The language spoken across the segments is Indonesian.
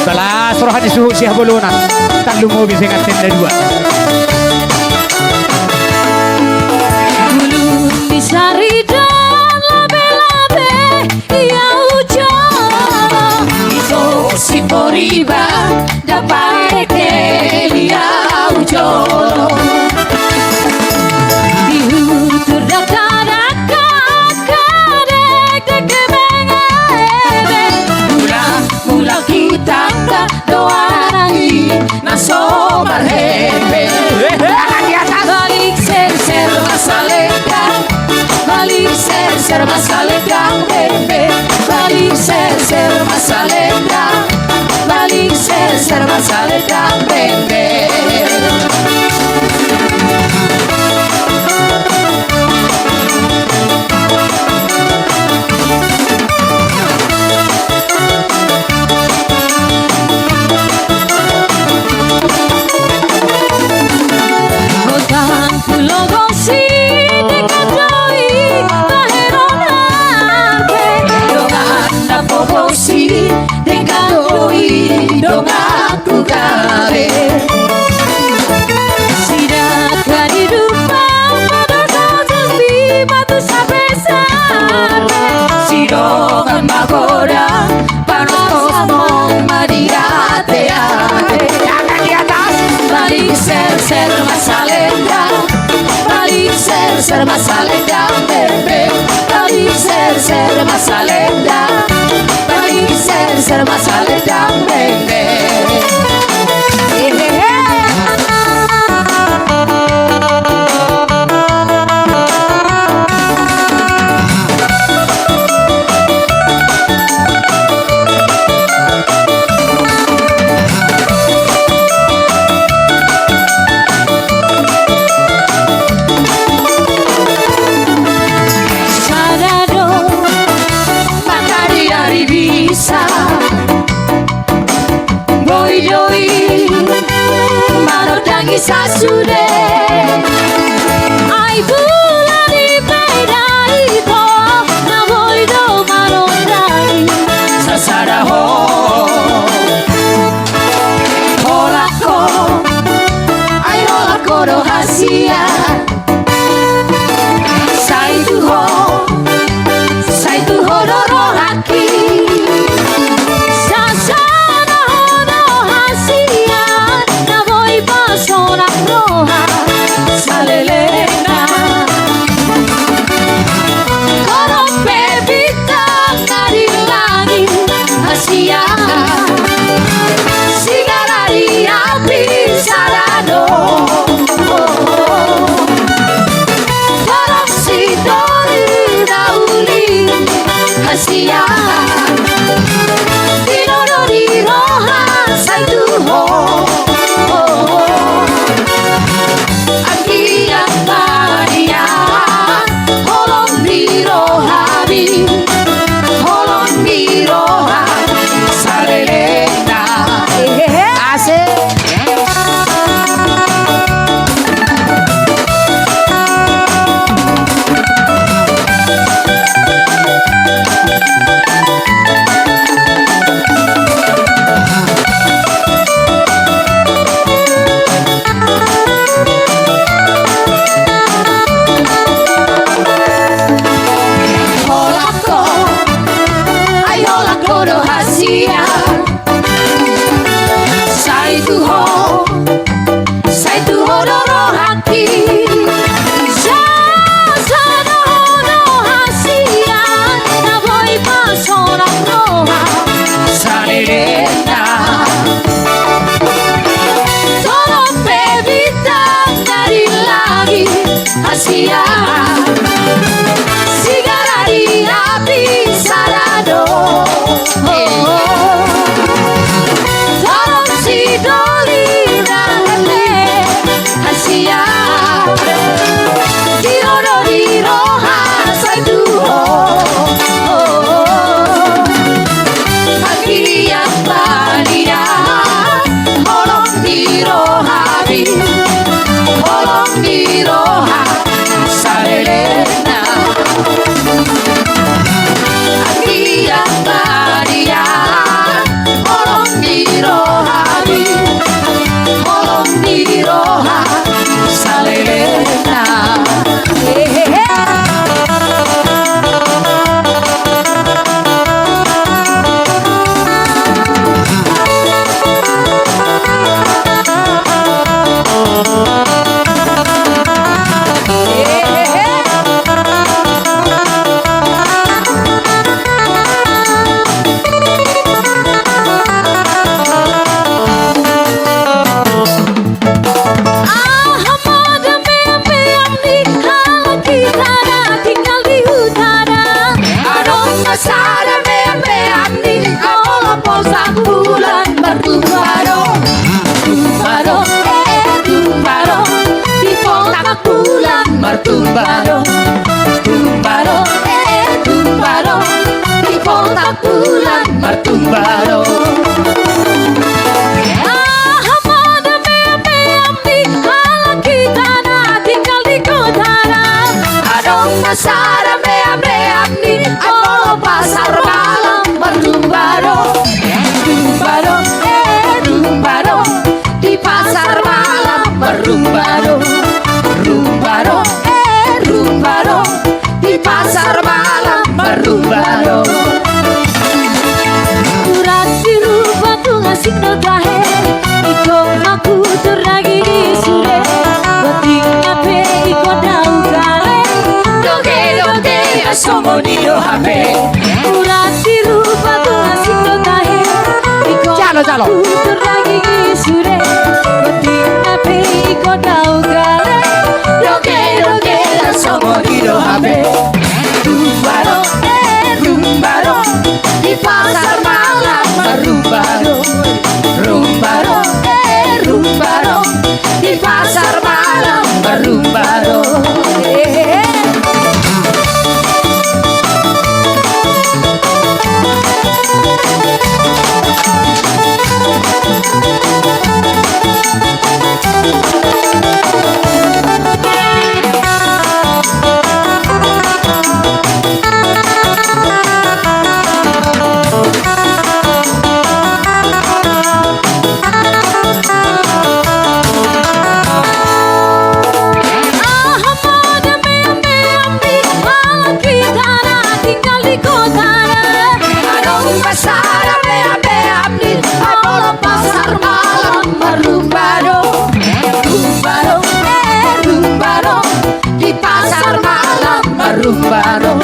Balas rohani suhu siah bolona tak lungo bisa ngaten dua Ulun disari dan labe-labe ya ujo Ito si poriba dapat ke ya ujo Dihutur daka-daka kadek deke bengebe Mula kita doa nangi naso marhebe Balik ser masalendang Balik ser masalendang bebe Balik ser masalendang Balik ser masalendang bebe Ser masalendang bebe Balik ser masalendang Balik ser masalendang bebe Sasude ai bulan di bedai ko na boy do malondai sasara ho holako ai holako do hasia saitu ho do rohaki Dolly rumbaro, rumbaro, rumbaro, di pasar malam berumbaro. Urat biru batu ngasih notahe, iko aku terlagi di sure, batiknya pe iko dau kale, doge doge asomo di do hape. Urat biru batu ngasih notahe, iko aku terlagi di sure, batiknya pe iko dau kale, doge doge asomo di do hape. Rumbaro, rumbaro, di pasar malam berumbaro, rumbaro, rumbaro, di pasar malam berumbaro. Rumbaro,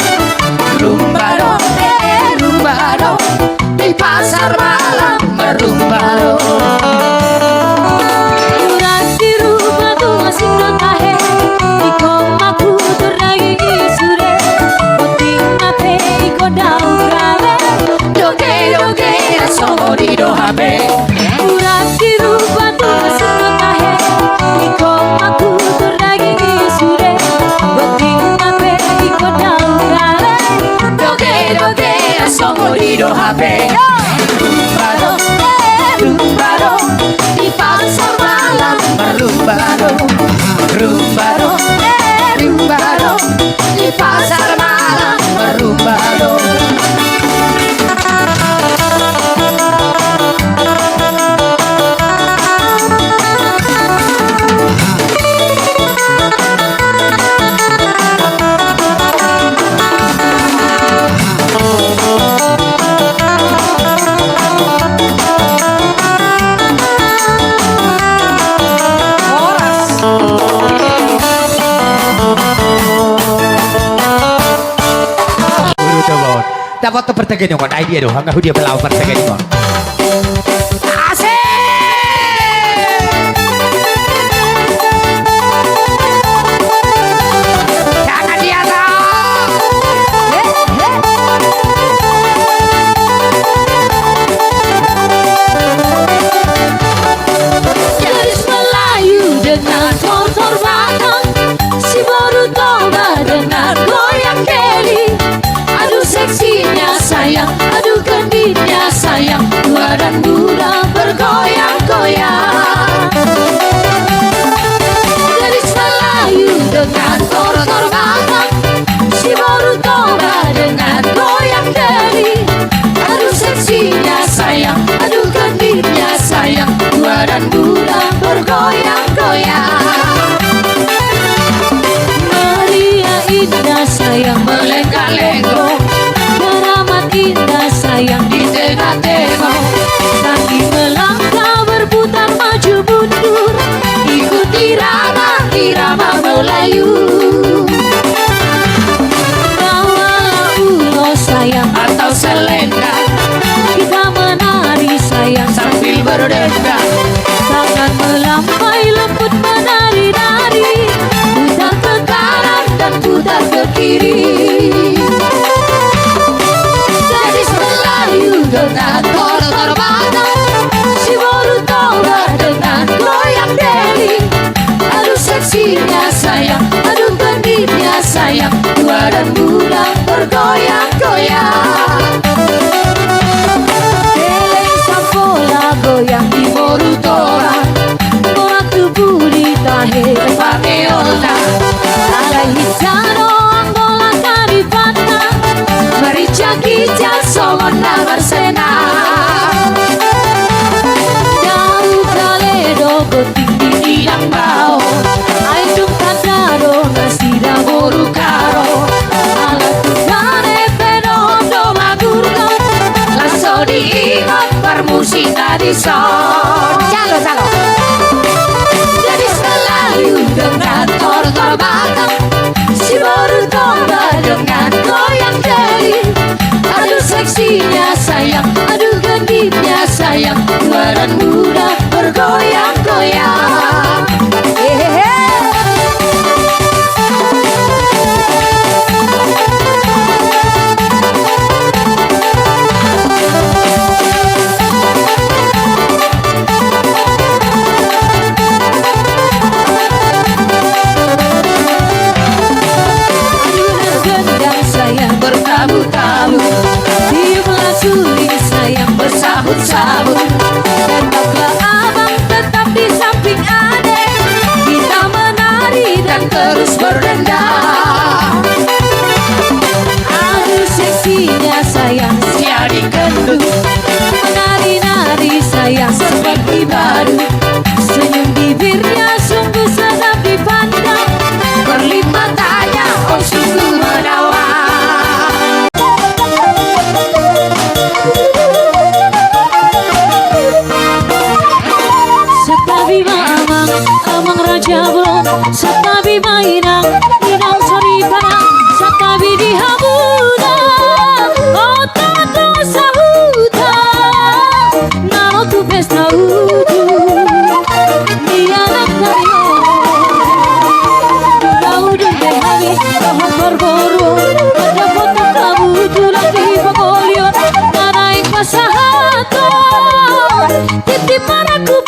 rumbaro, rumbaro, di pasar malam berumbaro. Urat biru batu ngasih notahe, iko aku terlagi sure, batik nape iko dau kale, doge doge asomo di do hape. Urat biru batu ngasih notahe, iko aku terlagi sure, batik nape iko dau kale, doge doge asomo di do hape. Rumbaro, rumbaro, di pasar malam berumbaro, rumbaro, rumbaro, di pasar malam berumbaro. Dapat tuh pertanyaan yang idea doh, nggak dia belau pertanyaan yang asik. Jangan dia dong. Gadis Melayu dengan motor batang, si baru toba dengan goyang keli. Aduh seksinya sayang, aduh genditnya sayang, tua dan muda bergoyang-goyang. Gadis Melayu dengan motor batang, si baru toba dengan goyang keli. Aduh seksinya sayang, aduh genditnya sayang, tua dan muda bergoyang-goyang. Maria indah sayang melengkar-lengkar, keramat indah sayang di tengah-tengah, sambil melangkah berputar maju mundur, ikuti irama Melayu. Bawalah ulo sayang atau selendang, kita menari sayang sambil berdendang, tangan melampai lembut menari-nari, putar ke kanan dan putar ke kiri. Gadis Melayu dengan motor batang, si baru toba dengan goyang deli. Aduh seksinya sayang, aduh genditnya sayang, tua dan muda bergoyang-goyang. Eleng sampola goyang di morutora, morat tubuh di tahe paneolna, alai hijano anggola karipana, merica kijang somona bersena. Jauh kale dogo tinggi yang bau, tradison. Calo. Jadi selalu dengan tor-tor batang, si Boruto dengan goyang jari. Aduh seksinya sayang, aduh genditnya sayang, tua dan muda bergoyang-goyang. Bertamu-tamu, tiuplah suling sayang bersahut-sahut. Tetaplah abang tetap di samping adek, kita menari dan terus berdendang. Aduh seksinya sayang si adik gendut, menari-nari sayang seperti baru. Senyum bibirnya sungguh sedap dipandang, berlip matanya oh sungguh menawan. Amang raja belum satabi mainang inang sari panang satabi di habuda otato sahuta nano tu pesta utu nianak kayo daudu behami kaham berboro ada foto kamu tulang di pagolio nanaik pasahato titip maraku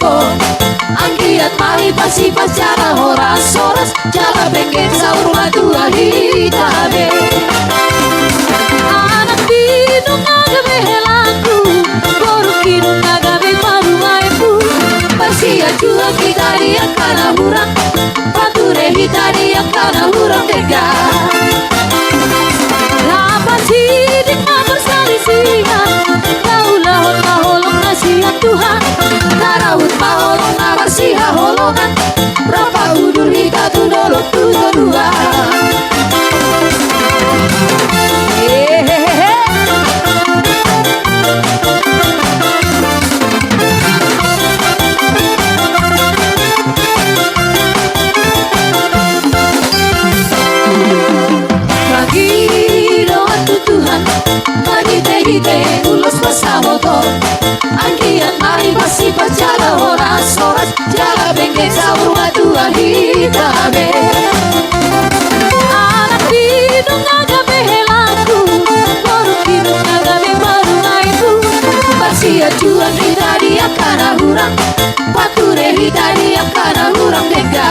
moto Angkiat mari pasi pacara horas soras Jala bengket saur latua hitabe Anak bidung agame helaku Boru kidung agame maru maepu Pasi ajua kita yang kana hurang Pature hitani yang kana hurang dega Lapa sidik bersari siang Kaulah holong nasihat Tuhan Tarawut maholong nabarsiha holongan Berapa udur hita tu dolok tu dua Hite ulos pasamoto Angkiat mari pasi pacara horas-horas Jala bengket saur matua hitabe Anak bidung agame helaku Boru kidung agame maru aibu Barsia cuan hita dia kana hurang Pature hita dia kana hurang dega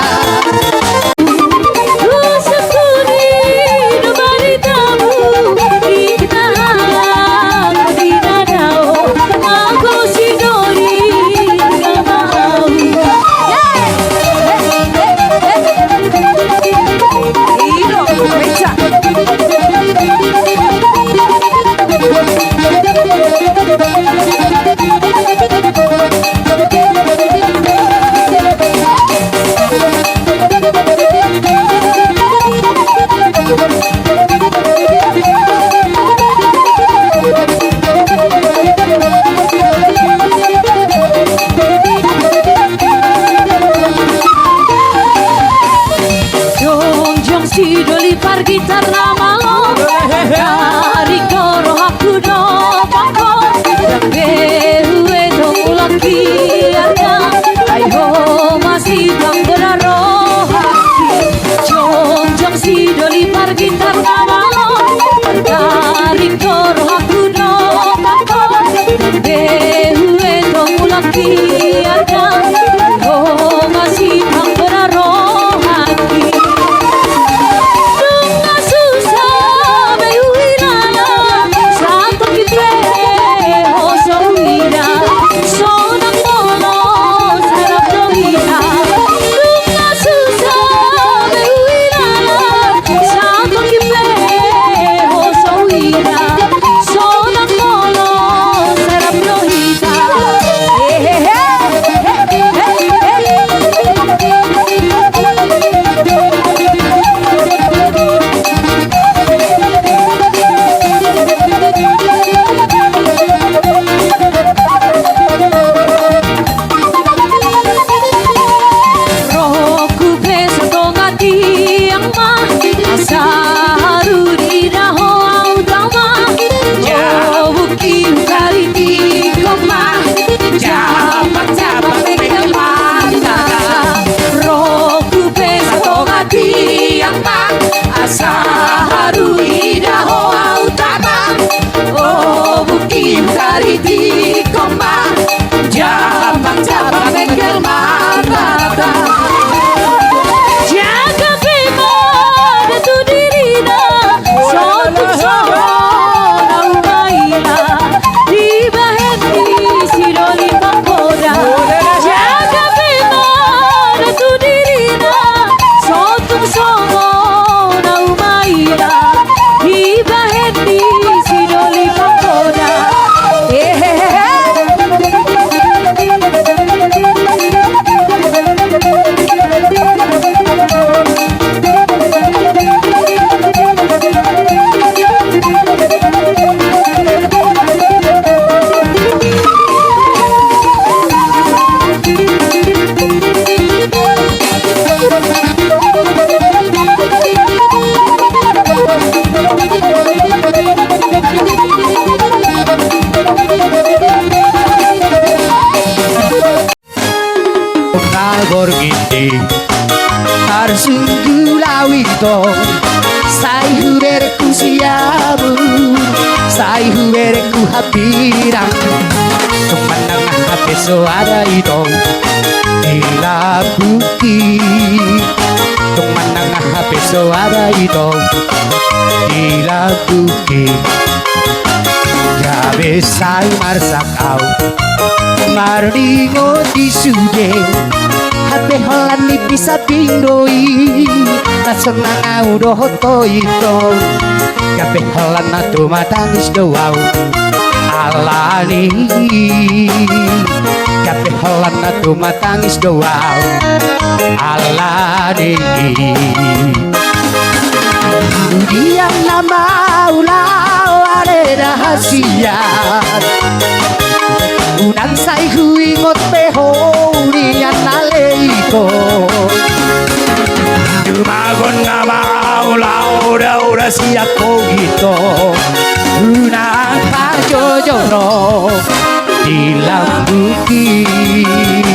Borgindi Arsunggu lawito Sai hubereku siamu Sai hubereku hapirang Kemenangan beso ada itu di bukit tung manang beso ada itu di bukit ya besai marsakau maringo di sude hati holan ni bisa pindoi langsung nangau dohoto itu kabeh holan atu matangis doau alani kabeh holan atu matangis doau alani diam nama ulau ada rahasia unang say huingot peho niyan naleiko dumagon nga maulaw daw na siya ko ito unang pajojoro ilang bukit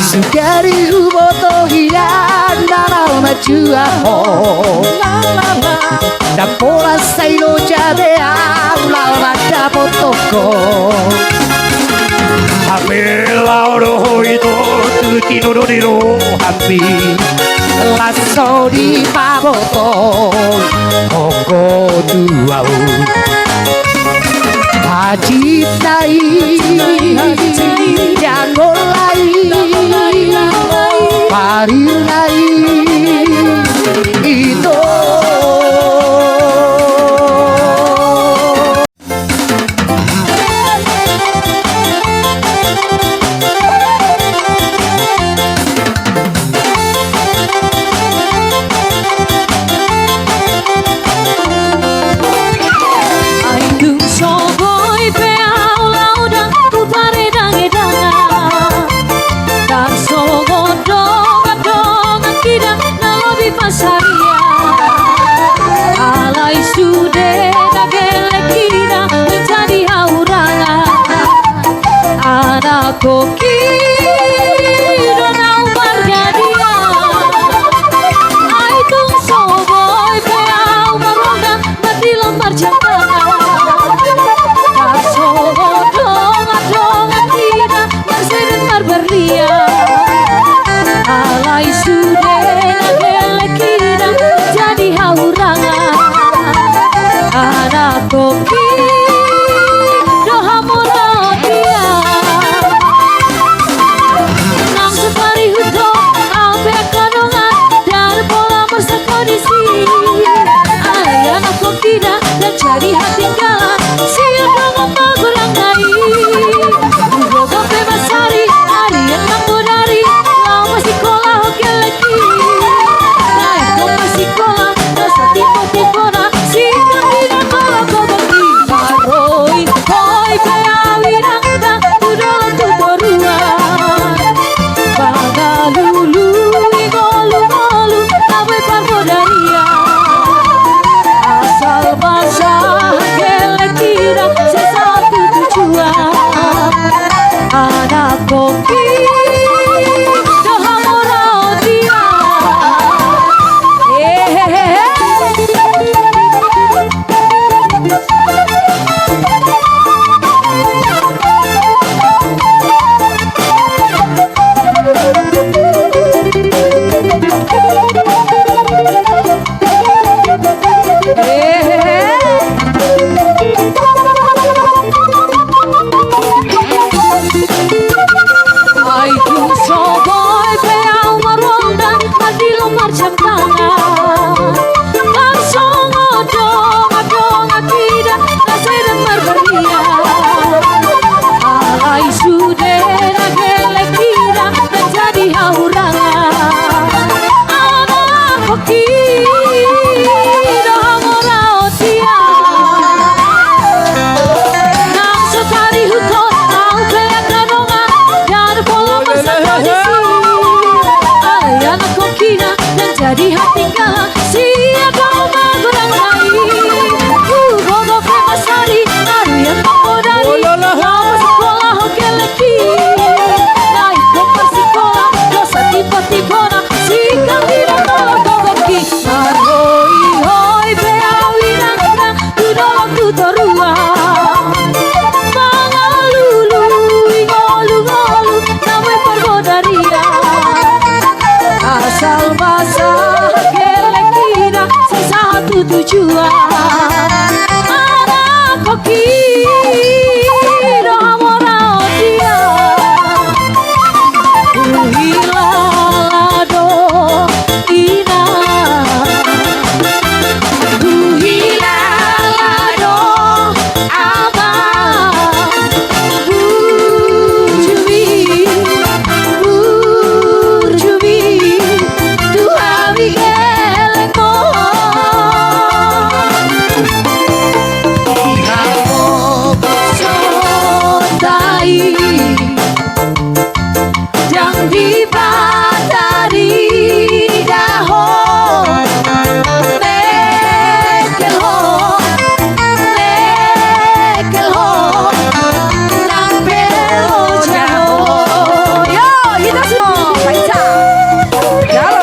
sugari uboto hilan naraw maju ako Dapola say lo jabe aulaw matapotoko Hamelao ito tinururiro happy lasso di paboto Koko duau Hajit nai Janolai Parir nai Ito Koki donau bargadia ai tung soboy peau maronda mati lambar jantana sobo donga tira marseden marberia alai sude nagelekira jadi haurangan anak koki dan cari hati galan siapa ngomong kurang ngai udah bebas hari hari yang mampu dari lama sekolah oke lagi naik ke sekolah rasa tipe-tipe na si tidak kalau kau bagi maroi hoi peawi rangda udah tuh beruang bangga lulu igolu-golu awe parmodaria basah kira sesatu tujuan anak kopi dohamora dia jadi hati galang siapa ngomong kurang lain bodoh bebas hari hari yang mampu dari lama sekolah oke lagi naik ke sekolah dosa tipe-tipe na sikap tidak kalau kau bagi hoi hoi beawi rangda udah waktu teruang bangga lulu hilalado ina ku hilalado abang burjumi Tuhan bigelmo yang dibatari dahon mekelho lampelo jauh yo kita semua baca jalo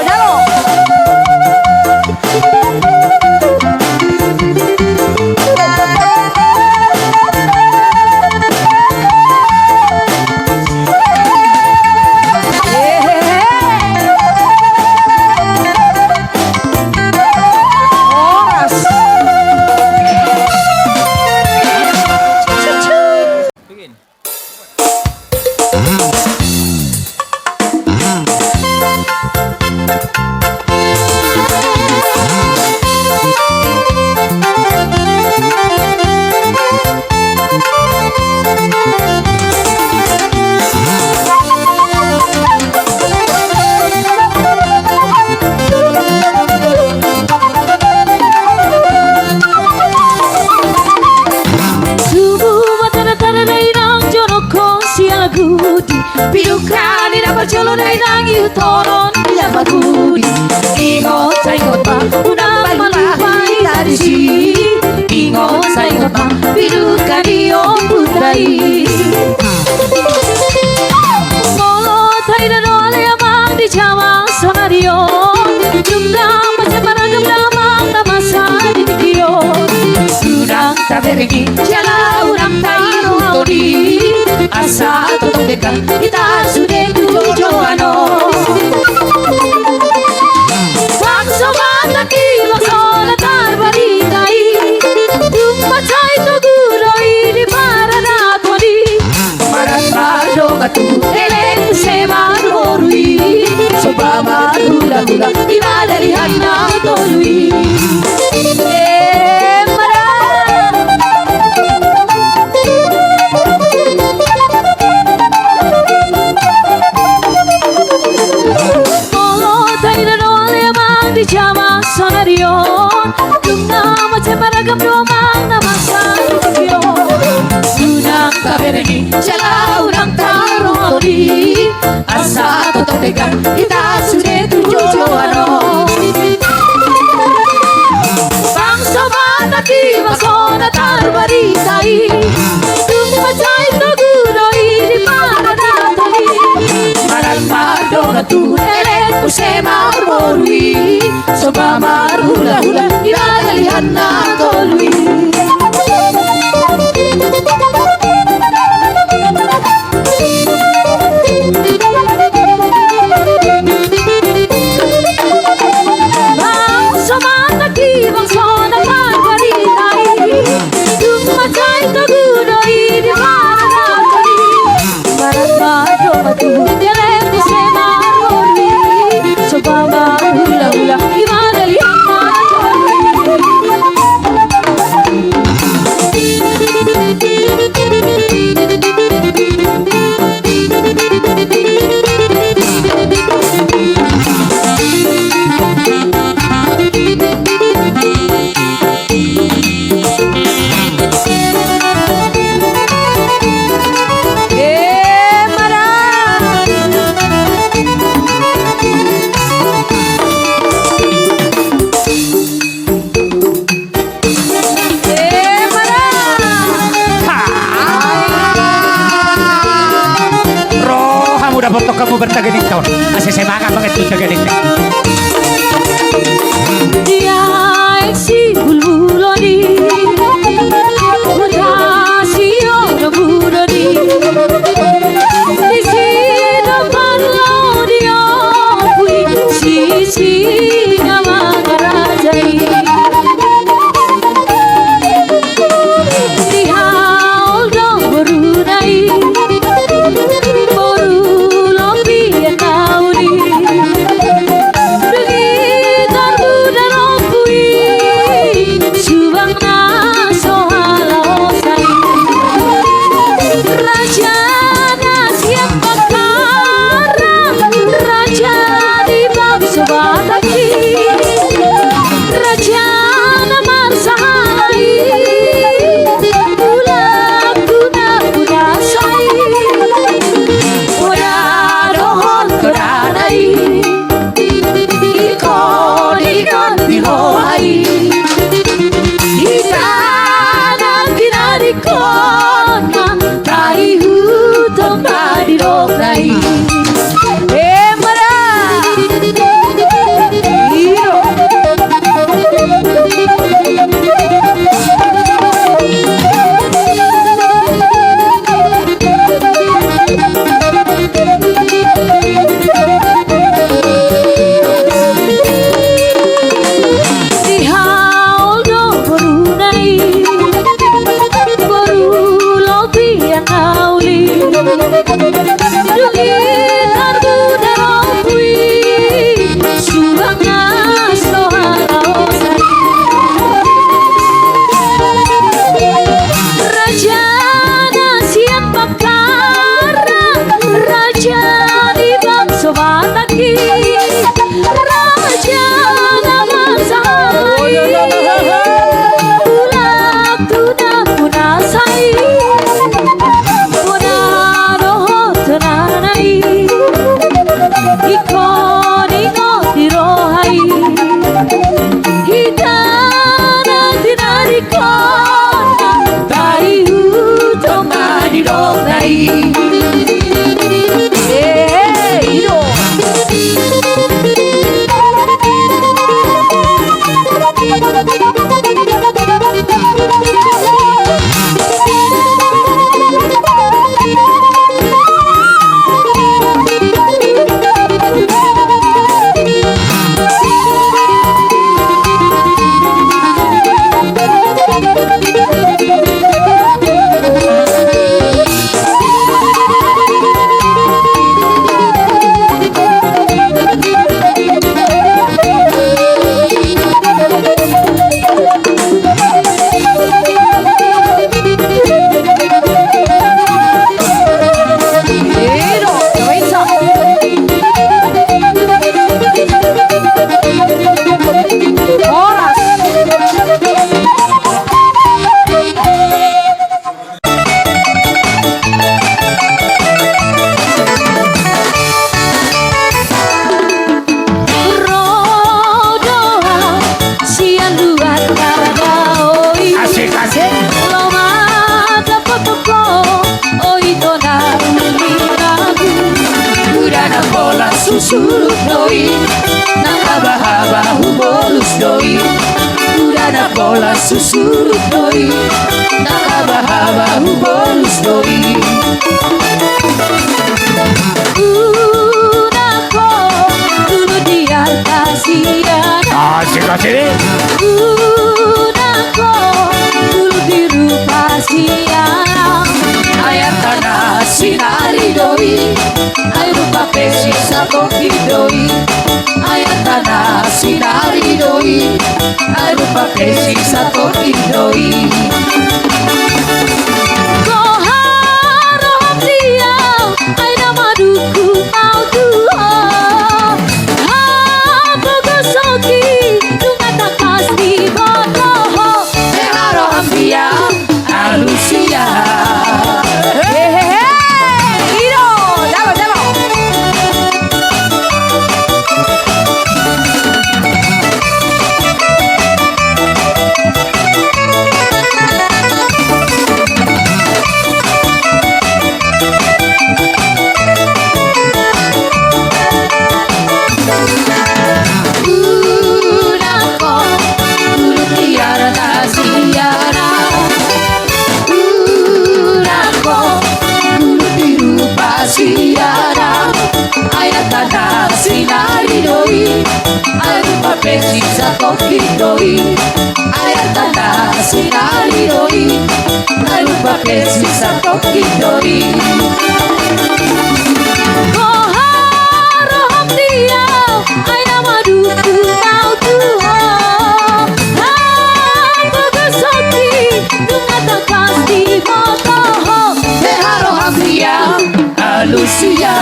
Pilukani na berjolo dai nangi toron ya magudi ingot saingot pa unang malupai dari si ingot saingot pa pilukani om putai molo thai na dole amang di jawa sonario jumda macam paragam damang namasa di tikio surang tabergi jala urang tai utoni asa totong dekat kita sudah tujuano bangsa mata kilo sola tarbaritai tumba cai to guroi di parana kodi marasado katu eleng semarorui soba madula dula iba dari hanna tolui Jama sonarion Tungna macam paragam domang namasa tukio Sunang taberegi Jala urang tarori Asa totong degan Kita sudah tujuano Bangsa mata ki masona tarbaritai Tumba cai toguroi di paranatoli Maral madona tu elet usema morui Soba marula hula Iradalihan na tolui Bangsa mata ki bangsona tarbaritai Tumba cai toguroi di paranatoli Maral madona tu elet usema morui Soba marula hula Iradalihan na kamu bertaganing tahun masih semangat banget tuh taganing dia si bulbuloni Mutasio no buroni di sini parlo dia pui si nama garajai dia oldong berunai Tauri susurut doi, nakabahaba hubolus doi. Udana bola susurut doi, nakabahaba hubolus doi. Nako dulu di atas siana. Asik. Nako dulu di rupa siana. Ayat tanah sinari doi, ay rupa pesi sakoki doi. Ayat tanah sinari doi, ay rupa pesi sakoki doi. Koharap dia, ay nama duku mau tuho. Habogosoki, dungata pasti botoho. Teharo ambia alusia. Pesi sakoki doi, ayat tanah sinari doi, ay rupa pesi sakoki doi. Koharap dia, ay nama duku mau tuho. Habogosoki, dungata pasti botoho. Teharo ambia alusia.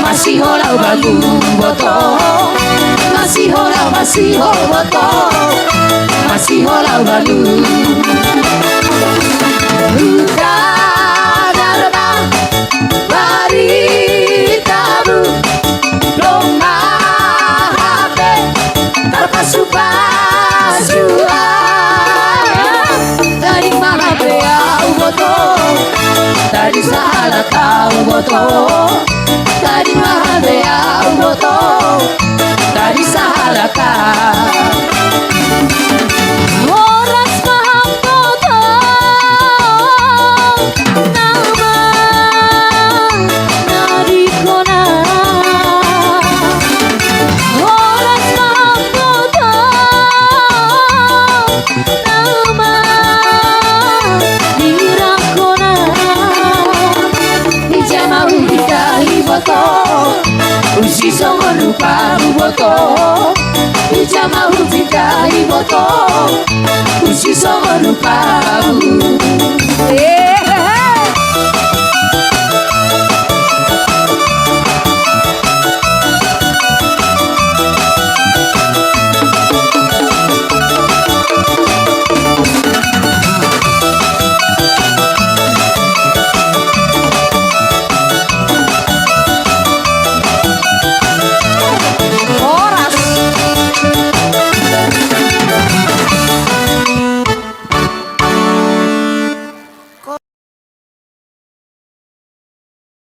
Masih hola bagu boto, masih hola boto, masih hola bagu. Udah darba baritabu, lomba habe terpasupa-supa. Dari mana beliau boto, dari sana kau boto. Dari mana beliau boto, dari sana kau. Horas paham boto, nama narikona. Horas paham boto, nama dirakona. Ijama ubitahi boto, usi songo rupa boto. Ijama ubitahi boto, usi songo rupa.